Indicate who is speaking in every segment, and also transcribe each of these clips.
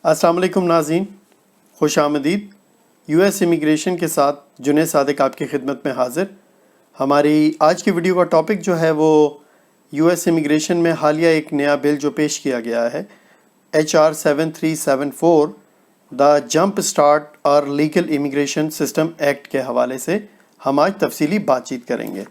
Speaker 1: अस्सलाम वालेकुम नाज़रीन, खुश आमदीद। US इमिग्रेशन के साथ जुनैद सादिक आपकी खिदमत में हाज़िर। हमारी आज की वीडियो का टॉपिक जो है वो US इमिग्रेशन में हालिया एक नया बिल जो पेश किया गया है HR 7374 द जंप स्टार्ट और लीगल इमिग्रेशन सिस्टम एक्ट के हवाले से हम आज तफसीली बातचीत करेंगे।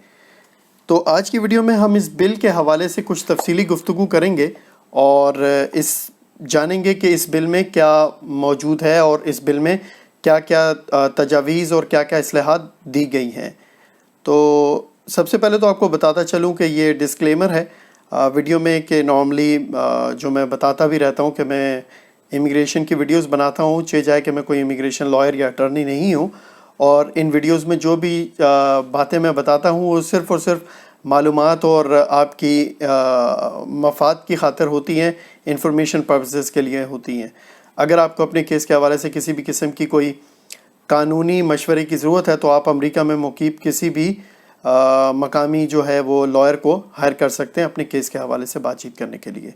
Speaker 1: तो आज की वीडियो में हम इस बिल के हवाले से कुछ तफसीली गुफ्तगू करेंगे और इस जानेंगे कि इस बिल में क्या मौजूद है और इस बिल में क्या क्या तजावीज़ और क्या क्या इस्लाहात दी गई हैं। तो सबसे पहले तो आपको बताता चलूं कि ये डिस्क्लेमर है वीडियो में कि नॉर्मली जो मैं बताता भी रहता हूं कि मैं इमिग्रेशन की वीडियोस बनाता हूं, चाहे जाए कि मैं कोई इमिग्रेशन लॉयर या अटर्नी नहीं हूं, और इन वीडियोस में जो भी बातें मैं बताता हूं वो सिर्फ़ और सिर्फ मालूमात और आपकी मफाद की खातिर होती हैं, इंफॉर्मेशन पर्पसेस के लिए होती हैं। अगर आपको अपने केस के हवाले से किसी भी किस्म की कोई कानूनी मशवरे की ज़रूरत है तो आप अमेरिका में मुकीब किसी भी मकामी जो है वो लॉयर को हायर कर सकते हैं अपने केस के हवाले से बातचीत करने के लिए।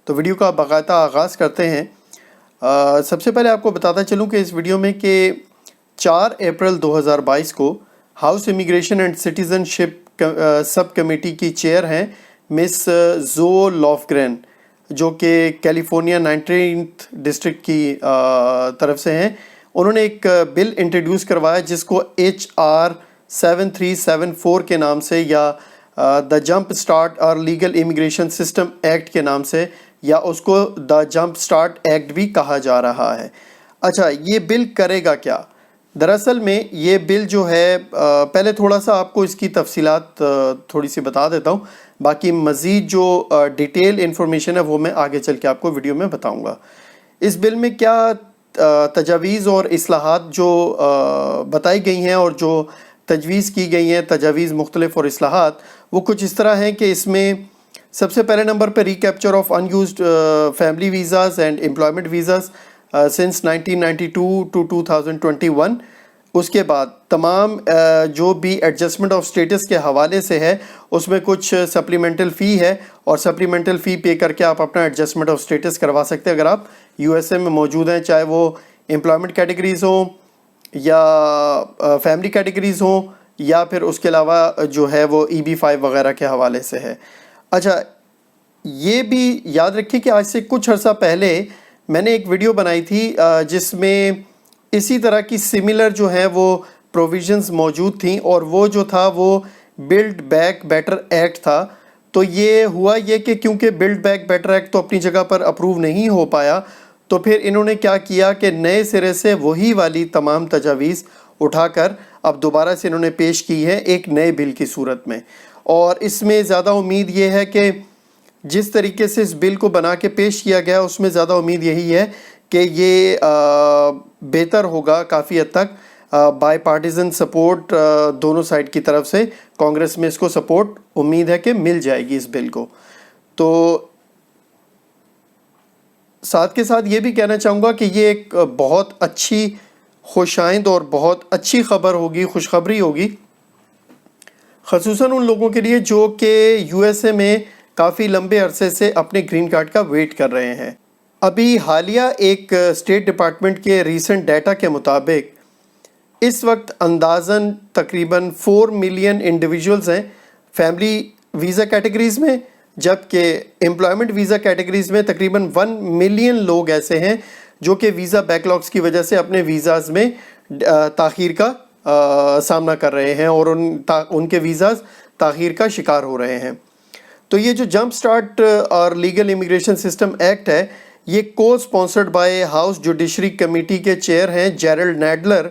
Speaker 1: तो वीडियो का बाकायदा आगाज़ करते हैं। सबसे पहले आपको बताता चलूँ कि इस वीडियो में कि 4 अप्रैल 2022 को house immigration and citizenship sub committee की चेयर हैं मिस जो लॉफग्रेन, जो कि कैलिफोर्निया 19th डिस्ट्रिक्ट की तरफ से हैं। उन्होंने एक बिल इंट्रोड्यूस करवाया जिसको HR 7374 के नाम से या द जंप स्टार्ट और लीगल इमिग्रेशन सिस्टम एक्ट के नाम से या उसको द जंप स्टार्ट एक्ट भी कहा जा रहा है। अच्छा, ये बिल करेगा क्या? दरअसल में ये बिल जो है पहले थोड़ा सा आपको इसकी तफसीलात थोड़ी सी बता देता हूँ, बाकी मज़ीद जो डिटेल इन्फॉर्मेशन है वो मैं आगे चल के आपको वीडियो में बताऊँगा। इस बिल में क्या तजावीज़ और इस्लाहात जो बताई गई हैं और जो तजवीज़ की गई हैं, तजावीज़ मुख्तलिफ और इस्लाहात, वो कुछ इस तरह हैं कि इसमें सबसे पहले नंबर पर recapture of unused family visas and employment visas since 1992 to 2021। उसके बाद तमाम जो भी एडजस्टमेंट ऑफ स्टेटस के हवाले से है उसमें कुछ सप्लीमेंटल फ़ी है और सप्लीमेंटल फ़ी पे करके आप अपना एडजस्टमेंट ऑफ स्टेटस करवा सकते हैं अगर आप USA में मौजूद हैं, चाहे वो एम्प्लॉयमेंट कैटेगरीज़ हों या फैमिली कैटेगरीज़ हों या फिर उसके अलावा जो है वो EB-5 वगैरह के हवाले से है। अच्छा, ये भी याद रखिए कि आज से कुछ अर्सा पहले मैंने एक वीडियो बनाई थी जिसमें इसी तरह की सिमिलर जो है वो प्रोविजंस मौजूद थी और वो जो था वो बिल्ड बैक बेटर एक्ट था। तो ये हुआ ये कि क्योंकि बिल्ड बैक बेटर एक्ट तो अपनी जगह पर अप्रूव नहीं हो पाया, तो फिर इन्होंने क्या किया कि नए सिरे से वही वाली तमाम तजावीज़ उठाकर अब दोबारा से इन्होंने पेश की है एक नए बिल की सूरत में। और इसमें ज़्यादा उम्मीद ये है कि जिस तरीके से इस बिल को बना के पेश किया गया उसमें ज़्यादा उम्मीद यही है कि ये बेहतर होगा काफ़ी हद तक। बाई पार्टीज़न सपोर्ट दोनों साइड की तरफ से कांग्रेस में इसको सपोर्ट उम्मीद है कि मिल जाएगी इस बिल को। तो साथ के साथ ये भी कहना चाहूँगा कि ये एक बहुत अच्छी खुशाइंद और बहुत अच्छी खबर होगी, खुशखबरी होगी, ख़ुसूसन उन लोगों के लिए जो कि USA में काफ़ी लंबे अरसे से अपने ग्रीन कार्ड का वेट कर रहे हैं। अभी हालिया एक स्टेट डिपार्टमेंट के रीसेंट डाटा के मुताबिक इस वक्त अंदाज़न तकरीबन 4 मिलियन इंडिविजुअल्स हैं फैमिली वीज़ा कैटेगरीज़ में, जबकि एम्प्लॉयमेंट वीज़ा कैटेगरीज़ में तकरीबन 1 मिलियन लोग ऐसे हैं जो कि वीज़ा बैकलॉग्स की वजह से अपने वीज़ाज़ में ताख़ीर का सामना कर रहे हैं और उनके वीज़ाज़ ताख़ीर का शिकार हो रहे हैं। तो ये जो जंप स्टार्ट और लीगल इमिग्रेशन सिस्टम एक्ट है ये को sponsored by house judiciary committee के चेयर हैं जेरल्ड नैडलर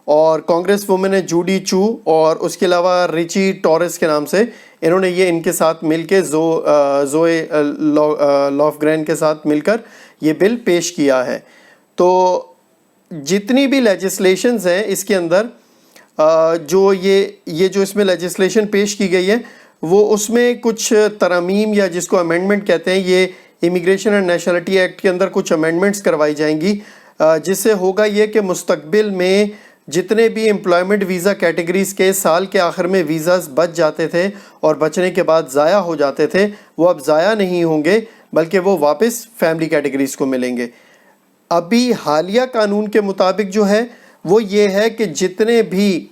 Speaker 1: और कांग्रेस वुमेन है जूडी चू और उसके अलावा रिची टॉरेस के नाम से इन्होंने ये इनके साथ मिलके जोए लॉफग्रेन के साथ मिलकर ये बिल पेश किया है। तो जितनी भी लेजिस्लेशंस हैं इसके अंदर जो ये जो इसमें लेजिस्लेशन पेश की गई है वो उसमें कुछ तरमीम या जिसको अमेंडमेंट कहते हैं, ये इमिग्रेशन एंड नेशनलिटी एक्ट के अंदर कुछ अमेंडमेंट्स करवाई जाएंगी जिससे होगा ये कि मुस्तकबिल में जितने भी एम्प्लॉयमेंट वीज़ा कैटेगरीज़ के साल के आखिर में वीज़ाज़ बच जाते थे और बचने के बाद ज़ाया हो जाते थे वो अब ज़ाया नहीं होंगे बल्कि वो वापस फैमिली कैटेगरीज़ को मिलेंगे। ابھی حالیہ قانون کے مطابق جو ہے وہ یہ ہے کہ جتنے بھی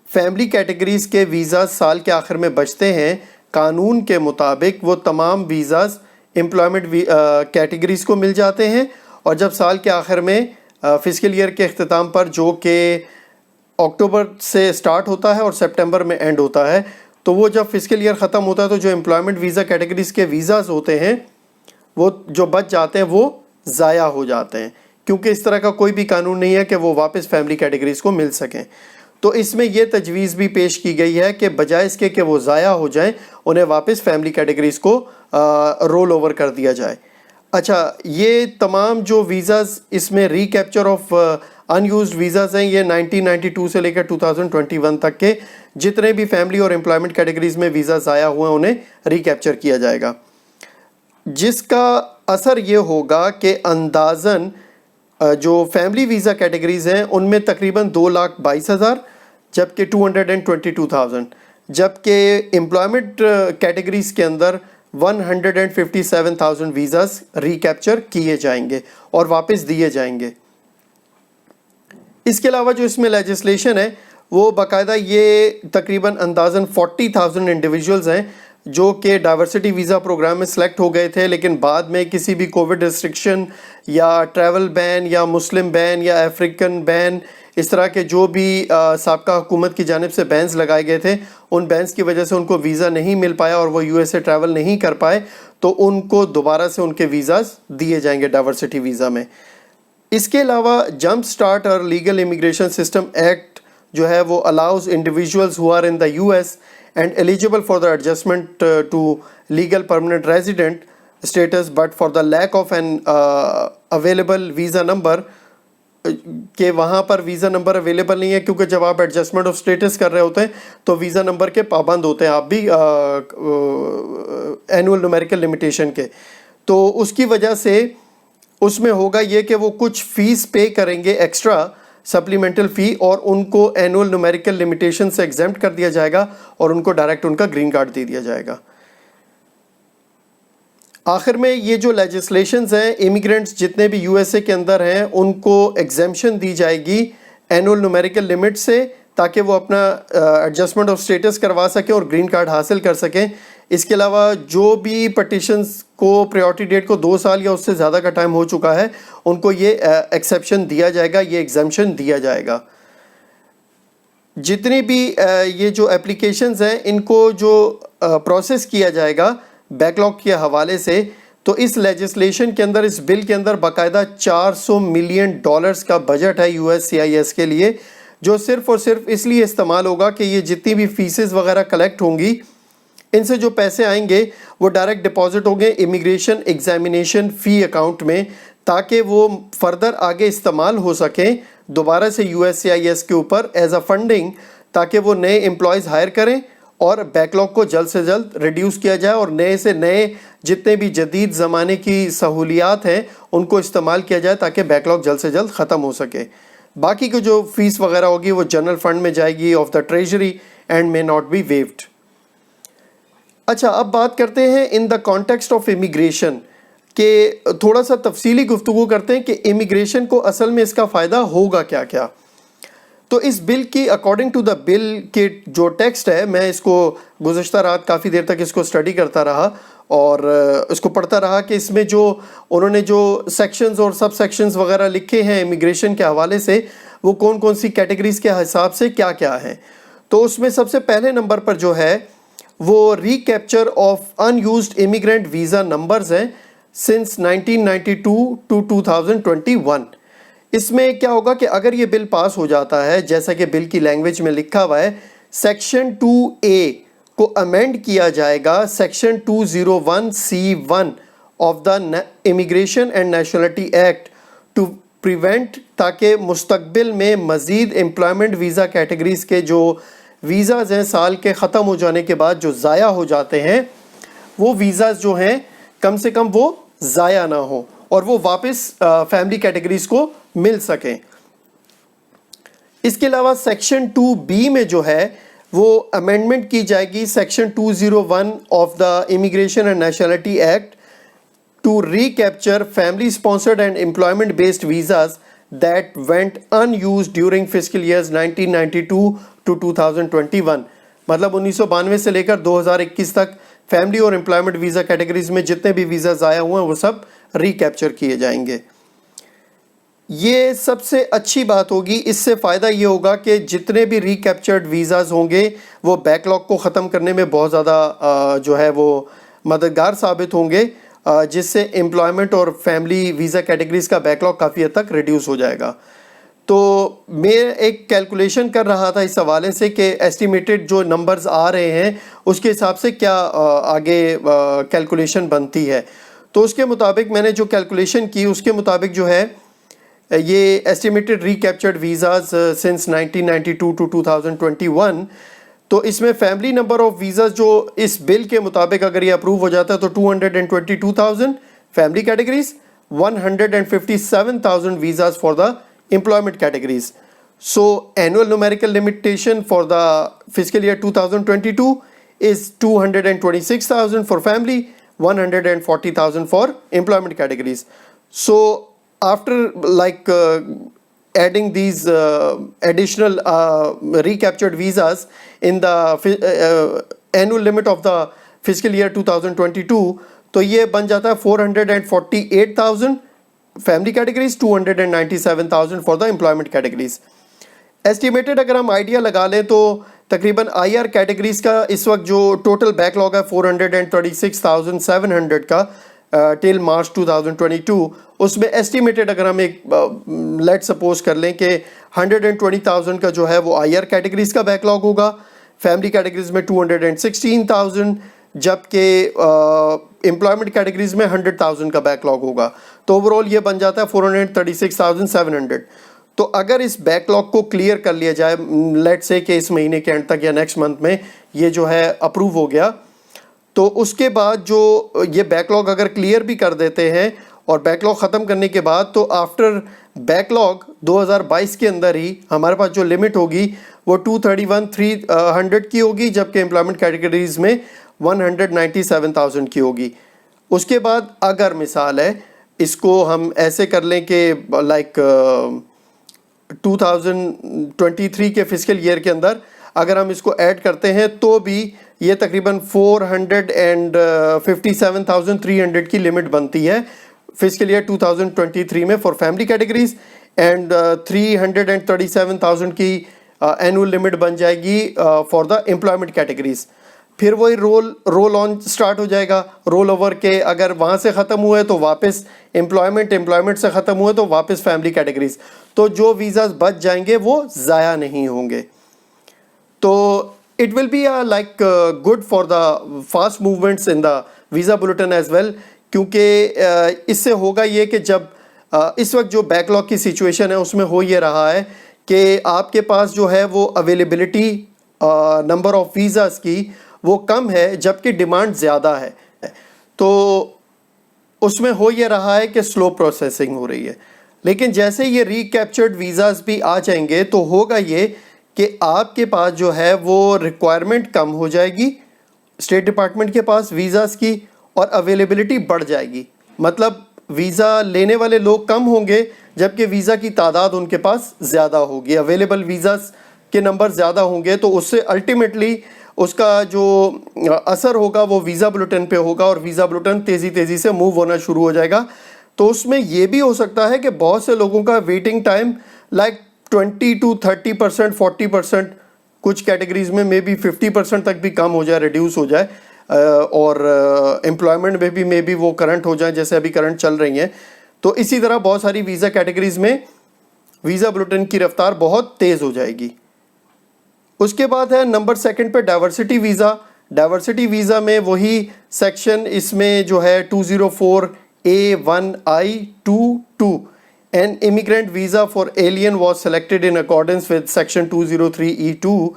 Speaker 1: فیملی کیٹیگریز کے ویزاز سال کے آخر میں بچتے ہیں قانون کے مطابق وہ تمام ویزاز امپلائمنٹ کیٹیگریز کو مل جاتے ہیں، اور جب سال کے آخر میں فسکل ایئر کے اختتام پر جو کہ اکتوبر سے سٹارٹ ہوتا ہے اور سپٹمبر میں اینڈ ہوتا ہے، تو وہ جب فسکل ایئر ختم ہوتا ہے تو جو امپلائمنٹ ویزا کیٹیگریز کے ویزاز ہوتے ہیں وہ جو بچ جاتے ہیں وہ ضائع ہو جاتے ہیں، کیونکہ اس طرح کا کوئی بھی قانون نہیں ہے کہ وہ واپس فیملی کیٹیگریز کو مل سکیں۔ تو اس میں یہ تجویز بھی پیش کی گئی ہے کہ بجائے اس کے کہ وہ ضائع ہو جائیں انہیں واپس فیملی کیٹیگریز کو رول اوور کر دیا جائے۔ اچھا، یہ تمام جو ویزاز اس میں recapture of unused visas ہیں، یہ 1992 سے لے کر 2021 تک کے جتنے بھی فیملی اور امپلائمنٹ کیٹیگریز میں ویزا ضائع ہوئے ہیں انہیں ری کیپچر کیا جائے گا، جس کا اثر یہ ہوگا کہ اندازاً جو فیملی ویزا کیٹیگریز ہیں ان میں تقریباً 2,22,000 جبکہ 222,000، جبکہ امپلائمنٹ کیٹیگریز کے اندر 157,000 ویزاز ری کیپچر کیے جائیں گے اور واپس دیے جائیں گے۔ اس کے علاوہ جو اس میں لیجسلیشن ہے وہ باقاعدہ یہ تقریباً اندازاً 40,000 انڈیویجولز ہیں جو کہ ڈائیورسٹی ویزا پروگرام میں سلیکٹ ہو گئے تھے، لیکن بعد میں کسی بھی کووڈ ریسٹرکشن یا ٹریول بین یا مسلم بین یا افریقن بین، اس طرح کے جو بھی سابقہ حکومت کی جانب سے بینز لگائے گئے تھے، ان بینز کی وجہ سے ان کو ویزا نہیں مل پایا اور وہ USA ٹریول نہیں کر پائے، تو ان کو دوبارہ سے ان کے ویزاز دیے جائیں گے ڈائیورسٹی ویزا میں۔ اس کے علاوہ جمپ سٹارٹ اور لیگل امیگریشن سسٹم ایکٹ جو ہے وہ allows individuals who are in the US and eligible for the adjustment to legal permanent resident status but for the lack of an available visa number، کہ وہاں پر visa number available نہیں ہے، کیونکہ جب آپ ایڈجسٹمنٹ آف اسٹیٹس کر رہے ہوتے ہیں تو ویزا نمبر کے پابند ہوتے ہیں آپ بھی اینول نومیریکل لمیٹیشن کے، تو اس کی وجہ سے اس میں ہوگا یہ کہ وہ کچھ فیس پے کریں گے ایکسٹرا سپلیمنٹل فی، اور ان کو اینول نومیریکل لمیٹیشن سے ایگزمپٹ کر دیا جائے گا اور ان کو ڈائریکٹ ان کا گرین کارڈ دے دیا جائے گا۔ آخر میں یہ جو لیجسلیشنز ہیں، امیگرینٹس جتنے بھی USA کے اندر ہیں ان کو ایگزمپشن دی جائے گی اینول نومیریکل لمٹ سے، تاکہ وہ اپنا ایڈجسٹمنٹ آف اسٹیٹس کروا سکیں اور گرین کارڈ حاصل کر سکیں۔ اس کے علاوہ جو بھی پٹیشنز کو پریورٹی ڈیٹ کو 2 سال یا اس سے زیادہ کا ٹائم ہو چکا ہے ان کو یہ ایکسیپشن دیا جائے گا، یہ ایگزمپشن دیا جائے گا۔ جتنی بھی یہ جو اپلیکیشنز ہیں ان کو جو پروسیس کیا جائے گا بیک لاگ کے حوالے سے، تو اس لیجسلیشن کے اندر، اس بل کے اندر باقاعدہ $400 ملین کا بجٹ ہے USCIS کے لیے، جو صرف اور صرف اس لیے استعمال ہوگا کہ یہ جتنی بھی فیسز وغیرہ کلیکٹ ہوں گی ان سے جو پیسے آئیں گے وہ ڈائریکٹ ڈپازٹ ہوں گے امیگریشن ایگزامینیشن فی اکاؤنٹ میں، تاکہ وہ فردر آگے استعمال ہو سکیں دوبارہ سے USCIS کے اوپر ایز اے فنڈنگ، تاکہ وہ نئے امپلائیز ہائر کریں اور بیک لاگ کو جلد سے جلد ریڈیوس کیا جائے اور نئے سے نئے جتنے بھی جدید زمانے کی سہولیات ہیں ان کو استعمال کیا جائے تاکہ بیک لاگ جلد سے جلد ختم ہو سکے۔ باقی کی جو فیس وغیرہ ہوگی وہ جنرل فنڈ میں جائے گی of the treasury and may not be waived. اچھا، اب بات کرتے ہیں in the context of immigration, کہ تھوڑا سا تفصیلی گفتگو کرتے ہیں کہ امیگریشن کو اصل میں اس کا فائدہ ہوگا کیا کیا۔ تو اس بل کی اکارڈنگ ٹو دا بل کے جو ٹیکسٹ ہے، میں اس کو گزشتہ رات کافی دیر تک اس کو اسٹڈی کرتا رہا اور اس کو پڑھتا رہا کہ اس میں جو انہوں نے جو سیکشنز اور سب سیکشنز وغیرہ لکھے ہیں امیگریشن کے حوالے سے، وہ کون کون سی کیٹیگریز کے حساب سے کیا کیا ہیں۔ تو اس میں سب سے پہلے نمبر پر جو ہے وہ recapture of unused immigrant visa numbers ہیں سنس 1992 ٹو 2021۔ اس میں کیا ہوگا کہ اگر یہ بل پاس ہو جاتا ہے، جیسا کہ بل کی لینگویج میں لکھا ہوا ہے، سیکشن 2A کو امینڈ کیا جائے گا section 201C1 of the immigration and nationality act to prevent, تاکہ مستقبل میں مزید امپلائمنٹ ویزا کیٹیگریز کے جو ویزاز ہیں سال کے ختم ہو جانے کے بعد جو ضائع ہو جاتے ہیں، وہ ویزاز جو ہیں کم سے کم وہ ضائع نہ ہوں اور وہ واپس فیملی کیٹیگریز کو مل سکیں۔ اس کے علاوہ سیکشن 2B میں جو ہے وہ امینڈمنٹ کی جائے گی section 201 of the immigration and nationality act to recapture family sponsored and employment based visas that went unused during fiscal years 1992 to 2021. मतलब 1992 से लेकर 2021 तक फैमिली और एम्प्लॉयमेंट वीज़ा कैटेगरीज में जितने भी वीज़ा ज़ाया हुए हैं वो सब रिकैप्चर किए जाएंगे। ये सबसे अच्छी बात होगी। इससे फ़ायदा ये होगा कि जितने भी रिकैप्चर्ड वीज़ाज़ होंगे वो बैकलॉग को ख़त्म करने में बहुत ज़्यादा जो है वो मददगार साबित होंगे, जिससे एम्प्लॉयमेंट और फैमिली वीज़ा कैटेगरीज़ का बैकलॉग काफ़ी हद तक रिड्यूस हो जाएगा। तो मैं एक कैलकुलेशन कर रहा था इस हवाले से कि एस्टिमेटेड जो नंबर्स आ रहे हैं उसके हिसाब से क्या आगे कैलकुलेशन बनती है। तो उसके मुताबिक मैंने जो कैलकुलेशन की उसके मुताबिक जो है ये estimated recaptured visas since 1992 to 2021, तो इसमें फैमिली नंबर ऑफ वीज़ाज़ जो इस बिल के मुताबिक अगर ये अप्रूव हो जाता है तो 222,000 family categories, 157,000 visas for the employment categories. So annual numerical limitation for the fiscal year 2022 is 226,000 for family, 140,000 for employment categories. So after adding these additional recaptured visas in the annual limit of the fiscal year 2022, तो ये बन जाता है 448,000 family categories, 297,000 for the employment categories. Estimated अगर हम idea लगा लें तो तकरीबन आईआर कैटेगरीज का इस वक्त जो टोटल बैकलॉग है 436,700 का टिल मार्च 2022, उसमें एस्टिमेटेड अगर हम एक लेट सपोज कर लें कि 120,000 का जो है वो आईआर कैटेगरीज का बैकलॉग होगा, फैमिली कैटेगरीज में 216,000, जबकि एम्प्लॉयमेंट कैटेगरीज में 100,000 का बैकलॉग होगा। तो ओवरऑल ये बन जाता है 436,700। तो अगर इस बैकलॉग को क्लियर कर लिया जाए, लेट्स से कि इस महीने के एंड तक या नेक्स्ट मंथ में ये जो है अप्रूव हो गया, तो उसके बाद जो ये बैकलॉग अगर क्लियर भी कर देते हैं और बैकलॉग ख़त्म करने के बाद, तो आफ्टर बैकलॉग 2022 के अंदर ही हमारे पास जो लिमिट होगी वो 231,300 की होगी, जबकि एम्प्लॉयमेंट कैटेगरीज में 197,000 की होगी। उसके बाद अगर मिसाल है इसको हम ऐसे कर लें कि 2023 के फिस्कल ईयर के अंदर अगर हम इसको ऐड करते हैं तो भी ये तकरीबन 457,300 की लिमिट बनती है फिस्कल ईयर 2023 में फॉर फैमिली कैटेगरीज, एंड 337,000 की एनुअल लिमिट बन जाएगी फॉर द एम्प्लॉयमेंट कैटेगरीज। फिर वही रोल ऑन स्टार्ट हो जाएगा, रोल ओवर के अगर वहाँ से ख़त्म हुए तो वापस एम्प्लॉयमेंट से ख़त्म हुए तो वापस फैमिली कैटेगरीज, तो जो वीज़ाज बच जाएंगे वो ज़ाया नहीं होंगे। तो it will be good for the fast movements in the visa bulletin as well, क्योंकि इससे होगा ये कि जब इस वक्त जो बैकलॉग की सिचुएशन है उसमें हो ये रहा है कि आपके पास जो है वो अवेलेबिलिटी नंबर ऑफ वीज़ाज़ की वो कम है जबकि डिमांड ज़्यादा है, तो उसमें हो ये रहा है कि स्लो प्रोसेसिंग हो रही है। लेकिन जैसे ये रिकैप्चर्ड वीज़ाज़ भी आ जाएंगे तो होगा ये कि आपके पास जो है वो रिक्वायरमेंट कम हो जाएगी स्टेट डिपार्टमेंट के पास वीज़ाज़ की, और अवेलेबिलिटी बढ़ जाएगी। मतलब वीज़ा लेने वाले लोग कम होंगे जबकि वीज़ा की तादाद उनके पास ज़्यादा होगी, अवेलेबल वीज़ाज़ के नंबर ज़्यादा होंगे, तो उससे अल्टीमेटली उसका जो असर होगा वो वीज़ा बुलेटिन पे होगा और वीज़ा बुलेटिन तेज़ी से मूव होना शुरू हो जाएगा। तो उसमें ये भी हो सकता है कि बहुत से लोगों का वेटिंग टाइम 20 to 30%, 40%, कुछ कैटेगरीज में मे बी 50% तक भी कम हो जाए, रिड्यूस हो जाए, और एम्प्लॉयमेंट में भी मे बी वो करंट हो जाए जैसे अभी करंट चल रही हैं। तो इसी तरह बहुत सारी वीज़ा कैटेगरीज में वीज़ा बुलेटिन की रफ्तार बहुत तेज़ हो जाएगी। उसके बाद है नंबर सेकंड पे डाइवर्सिटी वीज़ा। डाइवर्सिटी वीज़ा में वही सेक्शन इसमें जो है 204A1I22 N immigrant visa for alien was selected in accordance with section 203E2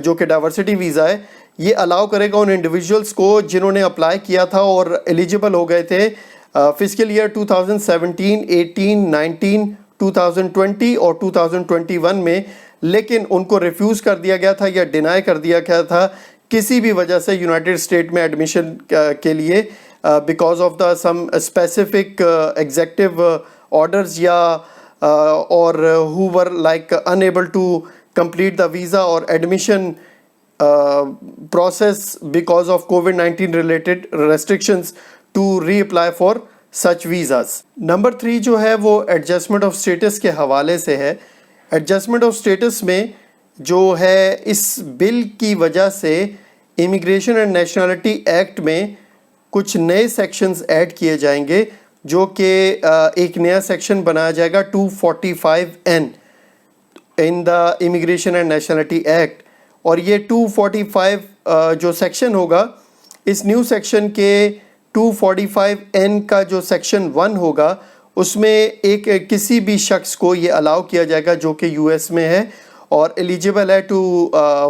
Speaker 1: जो कि डाइवर्सिटी वीज़ा है। ये अलाउ करेगा उन इंडिविजुअल्स को जिन्होंने अप्लाई किया था और एलिजिबल हो गए थे फिस्कल ईयर 2017, 18, 19, 2020 और 2021 में, लेकिन उनको रिफ्यूज़ कर दिया गया था या डिनाई कर दिया गया था किसी भी वजह से यूनाइटेड स्टेट में एडमिशन के लिए because of the some specific executive orders या or who were like unable to complete the visa or admission process because of COVID-19 related restrictions to reapply for such visas. Number 3 जो है वो adjustment of status के हवाले से है. Adjustment of status में जो है इस बिल की वजह से इमिग्रेशन एंड नेशनलिटी एक्ट में कुछ नए सेक्शंस ऐड किए जाएंगे, जो कि एक नया सेक्शन बनाया जाएगा 245N in the immigration and nationality act. और ये 245 जो सेक्शन होगा, इस न्यू सेक्शन के 245N का जो सेक्शन 1 होगा उसमें एक किसी भी शख्स को ये अलाउ किया जाएगा जो कि यूएस में है और एलिजिबल है to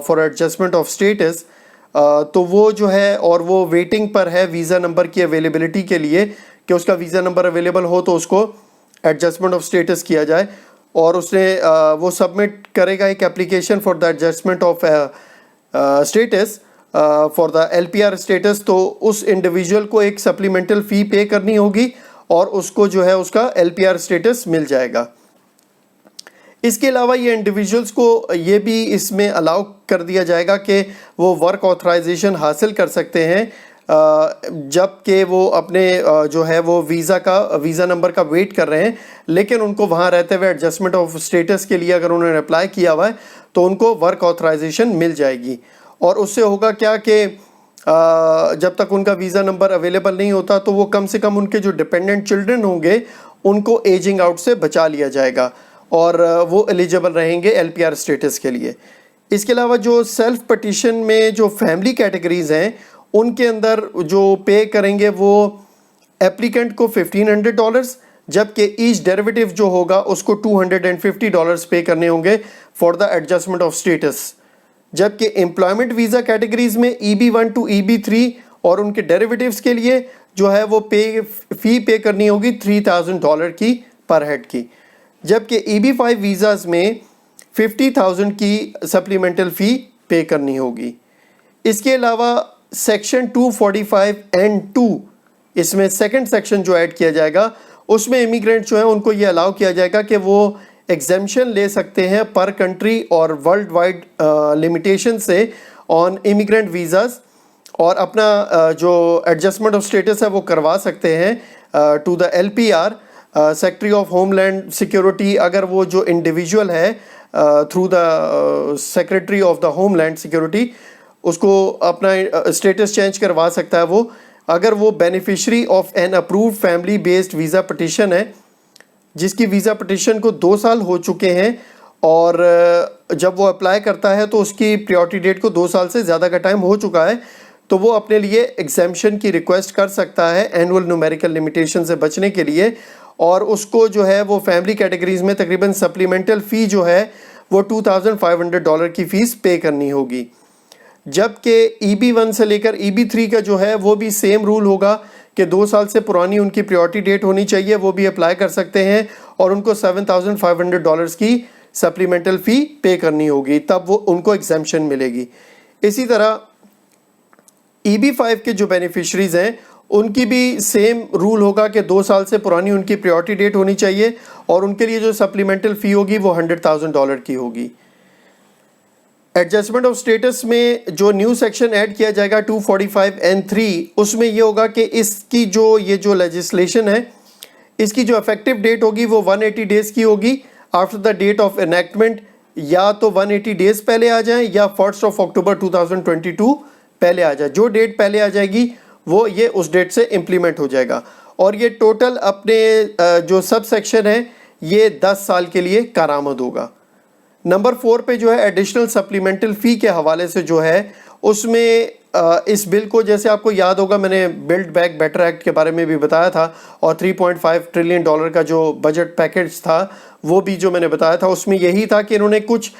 Speaker 1: for adjustment of status. तो वो जो है और वो वेटिंग पर है वीज़ा नंबर की अवेलेबिलिटी के लिए कि उसका वीज़ा नंबर अवेलेबल हो तो उसको एडजस्टमेंट ऑफ स्टेटस किया जाए. और उसने वो सबमिट करेगा एक application for the adjustment of status for the LPR status. तो उस इंडिविजुअल को एक सप्लीमेंटल फ़ी पे करनी होगी और उसको जो है उसका LPR स्टेटस मिल जाएगा. इसके अलावा ये इंडिविजुअल्स को ये भी इसमें अलाउ कर दिया जाएगा कि वो वर्क ऑथराइजेशन हासिल कर सकते हैं जबकि वो अपने जो है वो वीज़ा नंबर का वेट कर रहे हैं, लेकिन उनको वहाँ रहते हुए एडजस्टमेंट ऑफ स्टेटस के लिए अगर उन्होंने अप्लाई किया हुआ है तो उनको वर्क ऑथराइजेशन मिल जाएगी. और उससे होगा क्या कि जब तक उनका वीज़ा नंबर अवेलेबल नहीं होता तो वो कम से कम उनके जो डिपेंडेंट चिल्ड्रन होंगे उनको एजिंग आउट से बचा लिया जाएगा और वो एलिजिबल रहेंगे LPR स्टेटस के लिए. इसके अलावा जो सेल्फ पटिशन में जो फैमिली कैटेगरीज़ हैं उनके अंदर जो पे करेंगे वो एप्लीकेंट को $1,500, जबकि ईच डेरिवेटिव जो होगा उसको $250 पे करने होंगे for the adjustment of status. जबकि एम्प्लॉयमेंट वीज़ा कैटेगरीज़ में EB1 टू EB3 और उनके डेरिवेटिव्स के लिए जो है वो फ़ी पे करनी होगी $3,000 की पर हेड की. जबकि EB5 वीज़ाज़ में 50,000 की सप्लीमेंटल फ़ी पे करनी होगी. इसके अलावा सेक्शन 245N2 इसमें सेकंड सेक्शन जो ऐड किया जाएगा उसमें इमिग्रेंट जो है उनको ये अलाउ किया जाएगा कि वो एग्जेम्पशन ले सकते हैं पर कंट्री और वर्ल्ड वाइड लिमिटेशन से ऑन इमिग्रेंट वीज़ाज़ और अपना जो एडजस्टमेंट ऑफ स्टेटस है वो करवा सकते हैं to the LPR secretary of homeland security. अगर वो जो इंडिविजुअल है through the secretary of the homeland security उसको अपना स्टेटस चेंज करवा सकता है वो, अगर वो beneficiary of an approved family based visa petition है जिसकी वीज़ा पटिशन को 2 साल हो चुके हैं और जब वो अप्लाई करता है तो उसकी प्रायोरिटी डेट को 2 साल से ज़्यादा का टाइम हो चुका है, तो वो अपने लिए एग्जेम्पशन की रिक्वेस्ट कर सकता है एनुअल न्यूमेरिकल लिमिटेशन से बचने के लिए. और उसको जो है वो फैमिली कैटेगरीज़ में तकरीबन सप्लीमेंटल फ़ी जो है वो $2,500 की फ़ीस पे करनी होगी. जबकि EB1 से लेकर EB3 का जो है वो भी सेम रूल होगा कि 2 साल से पुरानी उनकी प्रायोरिटी डेट होनी चाहिए, वो भी अप्लाई कर सकते हैं और उनको $7,500 की सप्लीमेंटल फ़ी पे करनी होगी, तब वो उनको एग्जेम्पशन मिलेगी. इसी तरह EB5 के जो बेनिफिशरीज़ हैं उनकी भी सेम रूल होगा कि 2 साल से पुरानी उनकी प्रायोरिटी डेट होनी चाहिए और उनके लिए जो सप्लीमेंटल फ़ी होगी वो $100,000 की होगी. एडजस्टमेंट ऑफ स्टेटस में जो न्यू सेक्शन ऐड किया जाएगा 245N3 उसमें ये होगा कि इसकी जो लेजिस्लेशन है इसकी जो इफेक्टिव डेट होगी वो 180 डेज़ की होगी after the date of enactment. या तो 180 डेज़ पहले आ जाएं या 1 अक्टूबर 2022 पहले आ जाए. जो डेट पहले आ जाएगी वो ये उस डेट से इम्प्लीमेंट हो जाएगा. और ये टोटल अपने जो सब सेक्शन है ये 10 साल के लिए कारामद होगा. नंबर 4 पे जो है एडिशनल सप्लीमेंटल फ़ी के हवाले से जो है उसमें इस बिल को, जैसे आपको याद होगा मैंने बिल्ड बैक बेटर एक्ट के बारे में भी बताया था और $3.5 ट्रिलियन का जो बजट पैकेज था वो भी जो मैंने बताया था उसमें यही था कि इन्होंने कुछ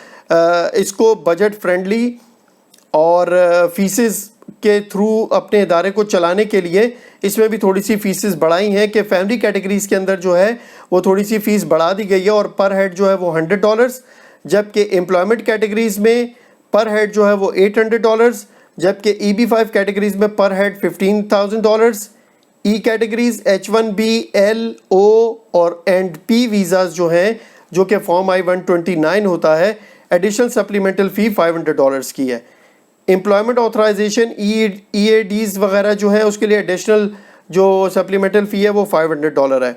Speaker 1: इसको बजट फ्रेंडली और फीसेस के थ्रू अपने इदारे को चलाने के लिए इसमें भी थोड़ी सी फीसेस बढ़ाई हैं कि फैमिली कैटेगरीज़ के अंदर जो है वो थोड़ी सी फ़ीस बढ़ा दी गई है और पर हेड जो है वो $100, जबकि एम्प्लॉयमेंट कैटेगरीज़ में पर हेड जो है वो $800, जबकि EB5 कैटेगरीज़ में पर हेड $15,000, ای کیٹیگریز H1B L O اور اینڈ P ویزاز جو ہیں جو کہ فارم I-129 ہوتا ہے ایڈیشنل سپلیمنٹل فی $500 کی ہے. امپلائمنٹ آتھرائزیشن EADs وغیرہ جو ہے اس کے لیے ایڈیشنل جو سپلیمنٹل فی ہے وہ $500 ہے.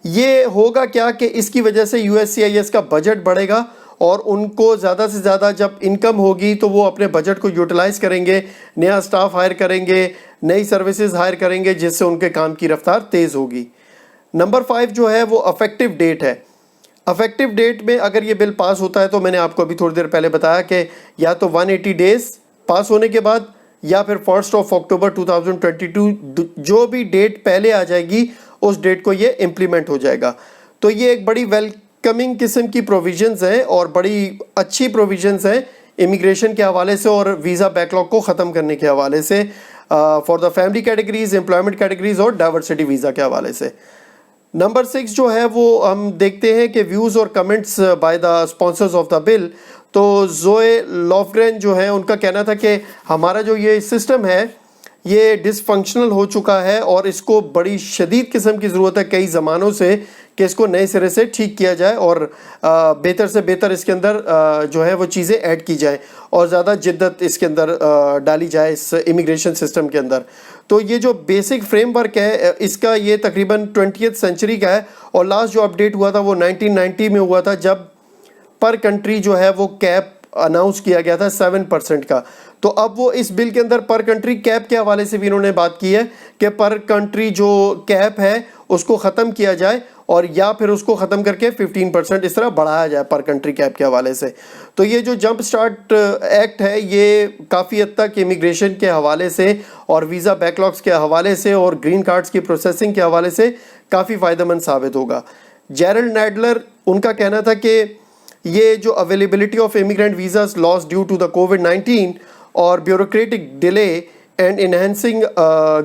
Speaker 1: یہ ہوگا کیا کہ اس کی وجہ سے USCIS کا بجٹ بڑھے گا اور ان کو زیادہ سے زیادہ جب انکم ہوگی تو وہ اپنے بجٹ کو یوٹیلائز کریں گے, نیا سٹاف ہائر کریں گے, نئی سروسز ہائر کریں گے, جس سے ان کے کام کی رفتار تیز ہوگی. نمبر 5 جو ہے وہ افیکٹو ڈیٹ ہے. افیکٹو ڈیٹ میں اگر یہ بل پاس ہوتا ہے تو میں نے آپ کو ابھی تھوڑی دیر پہلے بتایا کہ یا تو 180 ڈیز پاس ہونے کے بعد یا پھر 1 اکتوبر 2022 جو بھی ڈیٹ پہلے آ جائے گی اس ڈیٹ کو یہ امپلیمنٹ ہو جائے گا. تو یہ ایک بڑی ویلکمنگ قسم کی پروویژنز ہیں اور بڑی اچھی پروویژنز ہیں امیگریشن کے حوالے سے اور ویزا بیک لاگ کو ختم کرنے کے حوالے سے for the family categories, employment categories اور ڈائیورسٹی ویزا کے حوالے سے. نمبر 6 جو ہے وہ ہم دیکھتے ہیں کہ ویوز اور comments by the sponsors of the bill. تو زوئے لوفگرین جو ہے ان کا کہنا تھا کہ ہمارا جو یہ سسٹم ہے یہ ڈس فنکشنل ہو چکا ہے اور اس کو بڑی شدید قسم کی ضرورت ہے کئی زمانوں سے کہ اس کو نئے سرے سے ٹھیک کیا جائے اور بہتر سے بہتر اس کے اندر جو ہے وہ چیزیں ایڈ کی جائیں اور زیادہ جدت اس کے اندر ڈالی جائے اس امیگریشن سسٹم کے اندر. تو یہ جو بیسک فریم ورک ہے اس کا یہ تقریباً 20th سینچری کا ہے اور لاسٹ جو اپڈیٹ ہوا تھا وہ 1990 میں ہوا تھا جب پر کنٹری جو ہے وہ کیپ اناؤنس کیا گیا تھا 7% کا. تو اب وہ اس بل کے اندر پر کنٹری کیپ کے حوالے سے بھی انہوں نے بات کی ہے کہ پر کنٹری جو کیپ ہے اس کو ختم کیا جائے اور یا پھر اس کو ختم کر کے 15% اس طرح بڑھایا جائے پر کنٹری کیپ کے حوالے سے. تو یہ جو جمپ سٹارٹ ایکٹ ہے یہ کافی حد تک امیگریشن کے حوالے سے اور ویزا بیک لاگس کے حوالے سے اور گرین کارڈز کی پروسیسنگ کے حوالے سے کافی فائدہ مند ثابت ہوگا. جیرلڈ نیڈلر ان کا کہنا تھا کہ یہ جو availability of immigrant visas loss due to the COVID-19 اور bureaucratic delay and enhancing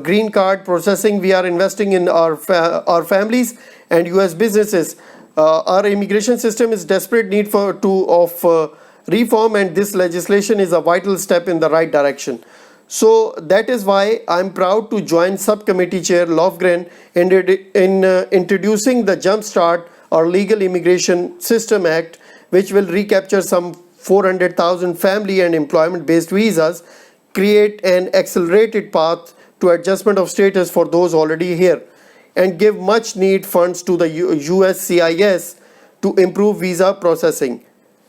Speaker 1: green card processing, we are investing in our families and US businesses. Our immigration system is desperate need of reform, and this legislation is a vital step in the right direction. So that is why I'm proud to join Subcommittee Chair Lofgren in introducing the Jumpstart or Legal Immigration System Act, which will recapture some 400,000 family and employment-based visas, create an accelerated path to adjustment of status for those already here, and give much need funds to the USCIS to improve visa processing.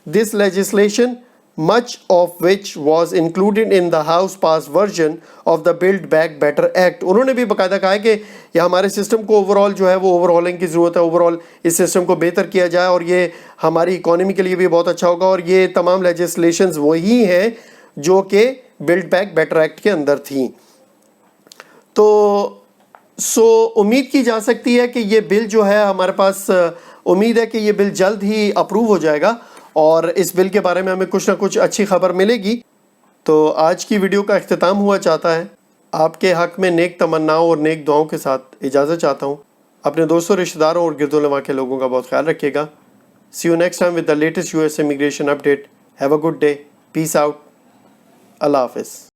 Speaker 1: This legislation, much of which was included in the House passed version of the Build Back Better Act. انہوں نے بھی باقاعدہ کہا ہے کہ یہ ہمارے system کو اوور آل جو ہے وہ اوور ہالنگ کی ضرورت ہے, اوور آل اس سسٹم کو بہتر کیا جائے اور یہ ہماری اکانومی کے لیے بھی بہت اچھا ہوگا. اور یہ تمام لیجسلیشنز وہی ہیں جو کہ بلڈ بیک بیٹر ایکٹ کے اندر تھیں. تو امید کی جا سکتی ہے کہ یہ بل جو ہے ہمارے پاس امید ہے کہ یہ بل جلد ہی اپروو ہو جائے گا اور اس بل کے بارے میں ہمیں کچھ نہ کچھ اچھی خبر ملے گی. تو آج کی ویڈیو کا اختتام ہوا چاہتا ہے. آپ کے حق میں نیک تمناؤں اور نیک دعاؤں کے ساتھ اجازت چاہتا ہوں. اپنے دوستوں, رشتہ داروں اور گرد و نواح کے لوگوں کا بہت خیال رکھیے گا. See you next time with the latest US immigration update. Have a good day. Peace out. اللہ حافظ.